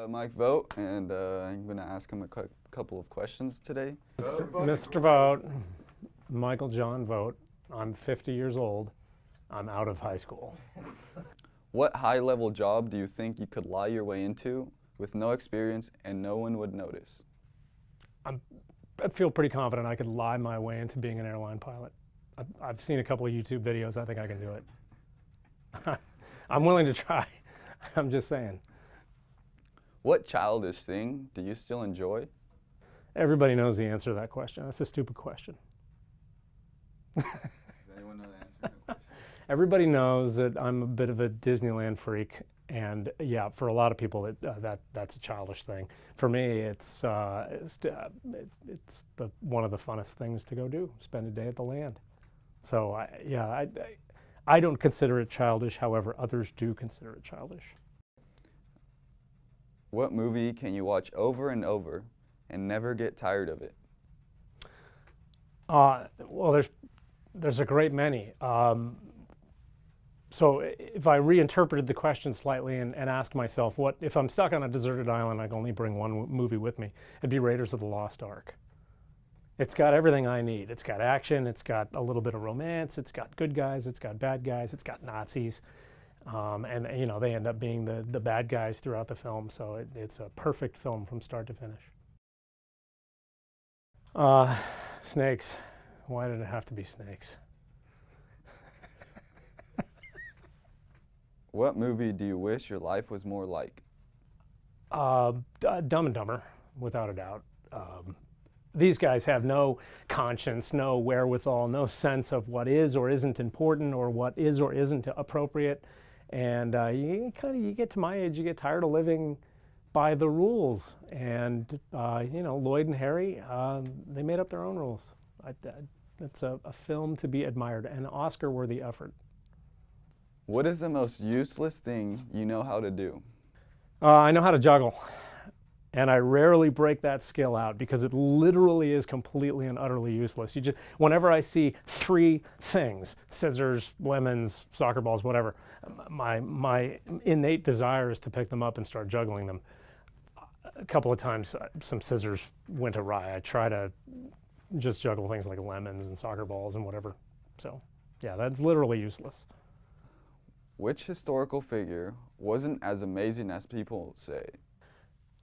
Mike Vought, and I'm going to ask him a couple of questions today. Mr. Vought, Michael John Vought. I'm 50 years old. I'm out of high school. What high-level job do you think you could lie your way into with no experience and no one would notice? I feel pretty confident I could lie my way into being an airline pilot. I've seen a couple of YouTube videos. I think I can do it. I'm willing to try. I'm just saying. What childish thing do you still enjoy? Everybody knows the answer to that question. That's a stupid question. Does anyone know the answer to that question? Everybody knows that I'm a bit of a Disneyland freak, and yeah, for a lot of people, that's a childish thing. For me, it's one of the funnest things to go do. Spend a day at the land. So I don't consider it childish. However, others do consider it childish. What movie can you watch over and over and never get tired of it? Well, there's a great many. So if I reinterpreted the question slightly and asked myself, what if I'm stuck on a deserted island, I can only bring one movie with me, it'd be Raiders of the Lost Ark. It's got everything I need. It's got action, it's got a little bit of romance, it's got good guys, it's got bad guys, it's got Nazis. And you know, they end up being the bad guys throughout the film, so it's a perfect film from start to finish. Snakes. Why did it have to be snakes? What movie do you wish your life was more like? Dumb and Dumber, without a doubt. These guys have no conscience, no wherewithal, no sense of what is or isn't important or what is or isn't appropriate. And you get to my age, you get tired of living by the rules. And you know, Lloyd and Harry, they made up their own rules. It's a film to be admired, an Oscar-worthy effort. What is the most useless thing you know how to do? I know how to juggle. And I rarely break that skill out because it literally is completely and utterly useless. Whenever I see three things, scissors, lemons, soccer balls, whatever, my innate desire is to pick them up and start juggling them. A couple of times some scissors went awry. I try to just juggle things like lemons and soccer balls and whatever. So yeah, that's literally useless. Which historical figure wasn't as amazing as people say?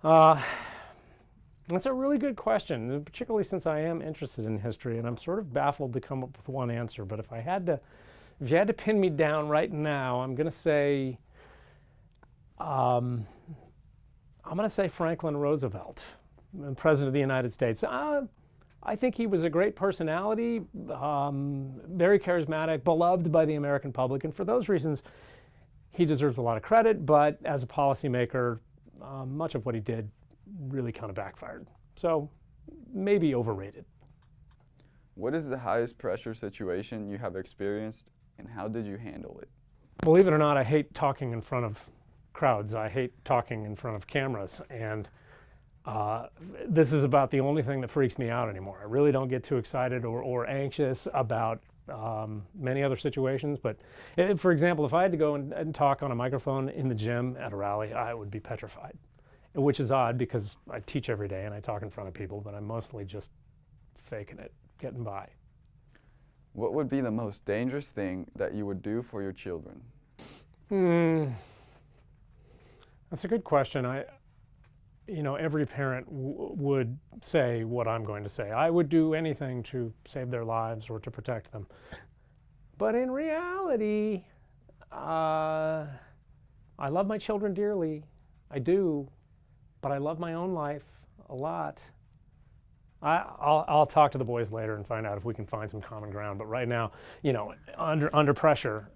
That's a really good question, particularly since I am interested in history, and I'm sort of baffled to come up with one answer. But if you had to pin me down right now, I'm going to say, Franklin Roosevelt, President of the United States. I think he was a great personality, very charismatic, beloved by the American public, and for those reasons, he deserves a lot of credit. But as a policymaker, much of what he did really kind of backfired. So maybe overrated. What is the highest pressure situation you have experienced, and how did you handle it? Believe it or not, I hate talking in front of crowds. I hate talking in front of cameras. And this is about the only thing that freaks me out anymore. I really don't get too excited or anxious about many other situations. But for example, if I had to go and talk on a microphone in the gym at a rally, I would be petrified. Which is odd because I teach every day and I talk in front of people, but I'm mostly just faking it, getting by. What would be the most dangerous thing that you would do for your children? That's a good question. You know, every parent would say what I'm going to say. I would do anything to save their lives or to protect them. But in reality, I love my children dearly. I do. But I love my own life a lot. I'll talk to the boys later and find out if we can find some common ground. But right now, you know, under pressure,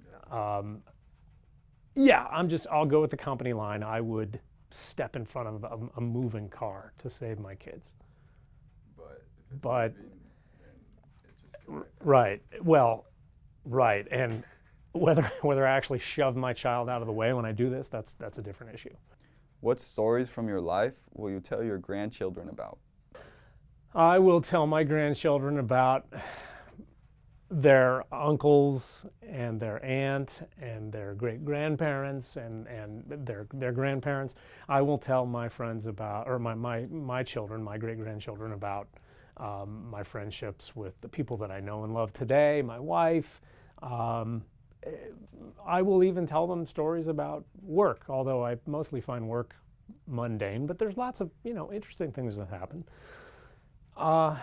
yeah, I'll go with the company line. I would step in front of a moving car to save my kids. But right, well, right, and whether I actually shove my child out of the way when I do this, that's a different issue. What stories from your life will you tell your grandchildren about? I will tell my grandchildren about their uncles and their aunt and their great-grandparents and their grandparents. I will tell my friends about, or my children, my great-grandchildren, about my friendships with the people that I know and love today, my wife. I will even tell them stories about work, although I mostly find work mundane, but there's lots of, interesting things that happen. I'm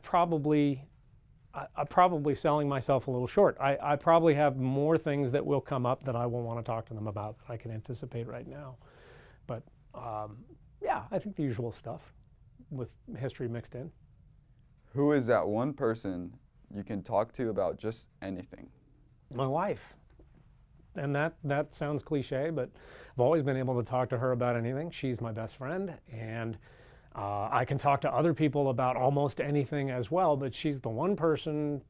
probably selling myself a little short. I probably have more things that will come up that I will want to talk to them about that I can anticipate right now. But I think the usual stuff with history mixed in. Who is that one person you can talk to about just anything? My wife. And that sounds cliche, but I've always been able to talk to her about anything. She's my best friend, and I can talk to other people about almost anything as well, but she's the one person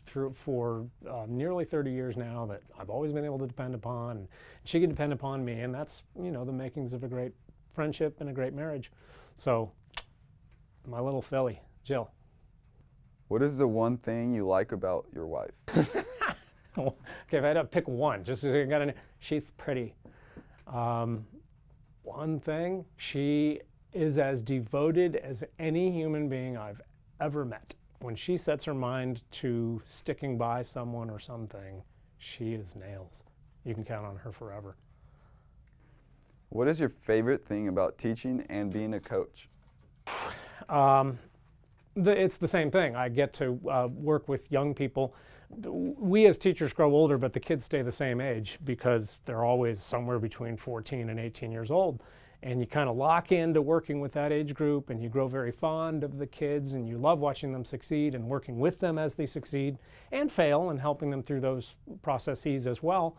for nearly 30 years now that I've always been able to depend upon. And she can depend upon me, and that's, the makings of a great friendship and a great marriage. So, my little filly, Jill. What is the one thing you like about your wife? Okay, if I had to pick one, she's pretty. One thing, she is as devoted as any human being I've ever met. When she sets her mind to sticking by someone or something, she is nails. You can count on her forever. What is your favorite thing about teaching and being a coach? It's the same thing. I get to work with young people. We as teachers grow older, but the kids stay the same age because they're always somewhere between 14 and 18 years old. And you kind of lock into working with that age group, and you grow very fond of the kids, and you love watching them succeed and working with them as they succeed and fail and helping them through those processes as well.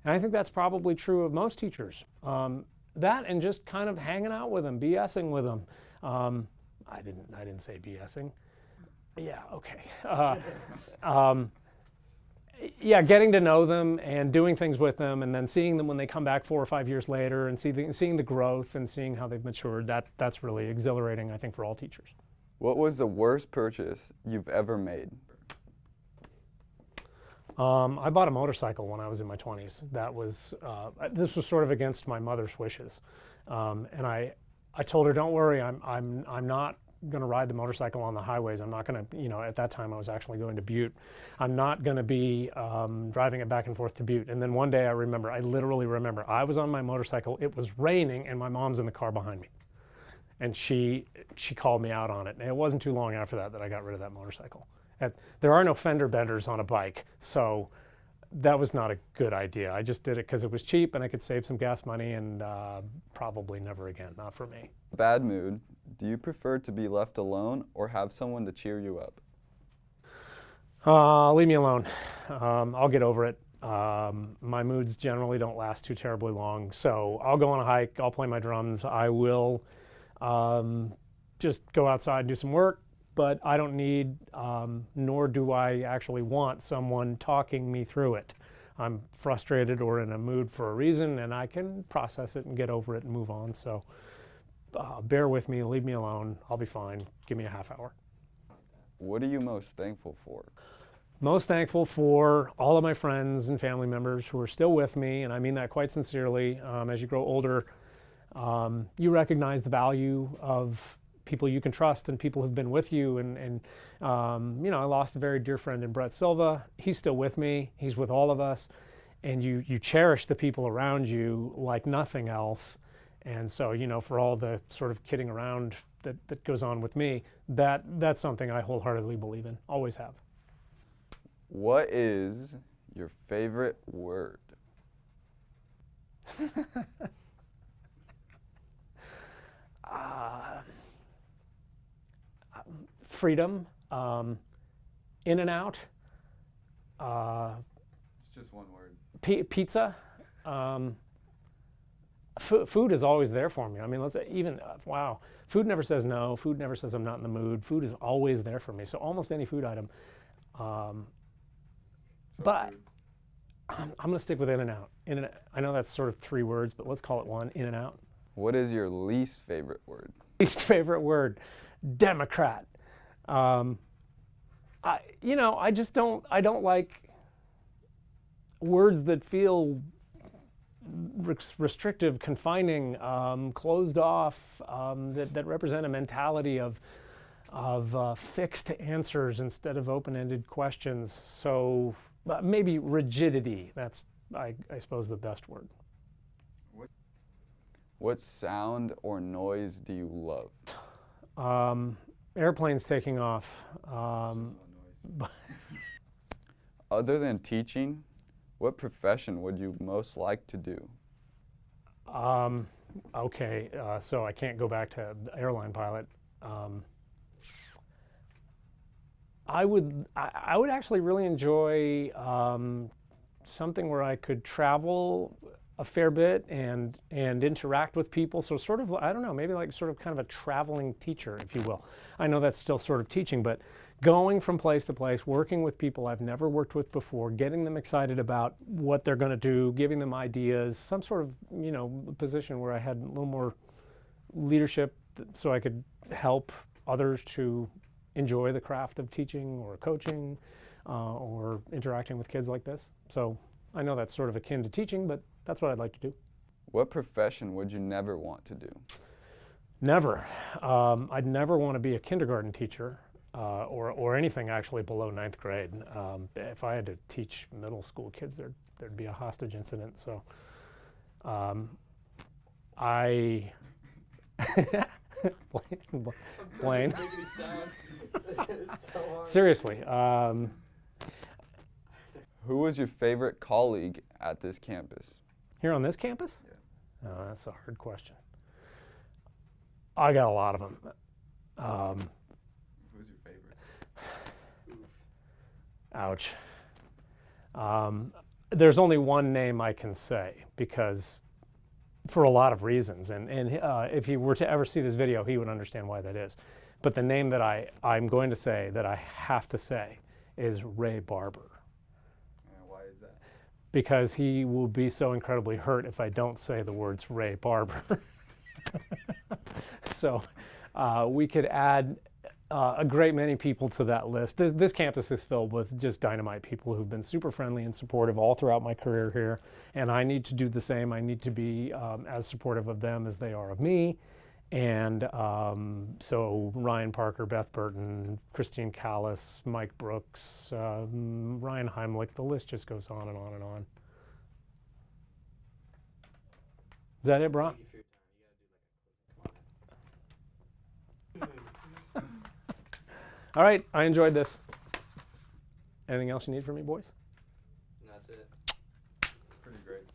And I think that's probably true of most teachers. That and just kind of hanging out with them, BSing with them. I didn't say BSing. Yeah, okay. Getting to know them and doing things with them, and then seeing them when they come back 4 or 5 years later, and seeing the growth and seeing how they've matured. That's really exhilarating, I think, for all teachers. What was the worst purchase you've ever made? I bought a motorcycle when I was in my 20s. This was sort of against my mother's wishes, and I told her, "Don't worry, I'm not going to ride the motorcycle on the highways. I'm not going to, at that time I was actually going to Butte. I'm not going to be driving it back and forth to Butte." And then one day I literally remember, I was on my motorcycle, it was raining, and my mom's in the car behind me. And she called me out on it. And it wasn't too long after that I got rid of that motorcycle. There are no fender benders on a bike, so that was not a good idea. I just did it because it was cheap and I could save some gas money, and probably never again, not for me. Bad mood. Do you prefer to be left alone or have someone to cheer you up? Leave me alone. I'll get over it. My moods generally don't last too terribly long, so I'll go on a hike, I'll play my drums, I will just go outside and do some work, but I don't need, nor do I actually want someone talking me through it. I'm frustrated or in a mood for a reason, and I can process it and get over it and move on. So bear with me, leave me alone, I'll be fine. Give me a half hour. What are you most thankful for? Most thankful for all of my friends and family members who are still with me, and I mean that quite sincerely. As you grow older, you recognize the value of people you can trust and people who've been with you. And I lost a very dear friend in Brett Silva. He's still with me. He's with all of us. And you cherish the people around you like nothing else. And so, for all the sort of kidding around that goes on with me, that's something I wholeheartedly believe in, always have. What is your favorite word? Freedom, in and out. It's just one word. Pizza. Food is always there for me. I mean, wow. Food never says no. Food never says I'm not in the mood. Food is always there for me. So almost any food item. But I'm going to stick with in and out. I know that's sort of 3 words, but let's call it one, in and out. What is your least favorite word? Least favorite word, Democrat. I just don't. I don't like words that feel restrictive, confining, closed off, that represent a mentality of fixed answers instead of open-ended questions. So maybe rigidity. That's, I suppose, the best word. What sound or noise do you love? Airplanes taking off. Other than teaching, what profession would you most like to do? Okay, so I can't go back to airline pilot. I would actually really enjoy something where I could travel a fair bit and interact with people. So sort of, I don't know, maybe like sort of kind of a traveling teacher, if you will. I know that's still sort of teaching, but going from place to place, working with people I've never worked with before, getting them excited about what they're going to do, giving them ideas, some sort of, position where I had a little more leadership so I could help others to enjoy the craft of teaching or coaching or interacting with kids like this. So I know that's sort of akin to teaching, but that's what I'd like to do. What profession would you never want to do? Never. I'd never want to be a kindergarten teacher or anything actually below 9th grade. If I had to teach middle school kids, there'd be a hostage incident. So I... Blayne. Seriously. Who was your favorite colleague at this campus? Here on this campus? Yeah. Oh, that's a hard question. I got a lot of them. Who's your favorite? Ouch. There's only one name I can say because for a lot of reasons. And if he were to ever see this video, he would understand why that is. But the name that I'm going to say, that I have to say, is Ray Barber. Why is that? Because he will be so incredibly hurt if I don't say the words Ray Barber. So we could add a great many people to that list. This campus is filled with just dynamite people who've been super friendly and supportive all throughout my career here. And I need to do the same. I need to be as supportive of them as they are of me. And so Ryan Parker, Beth Burton, Christine Callis, Mike Brooks, Ryan Heimlich, the list just goes on and on and on. Is that it, Bron? All right, I enjoyed this. Anything else you need from me, boys? That's it. Pretty great.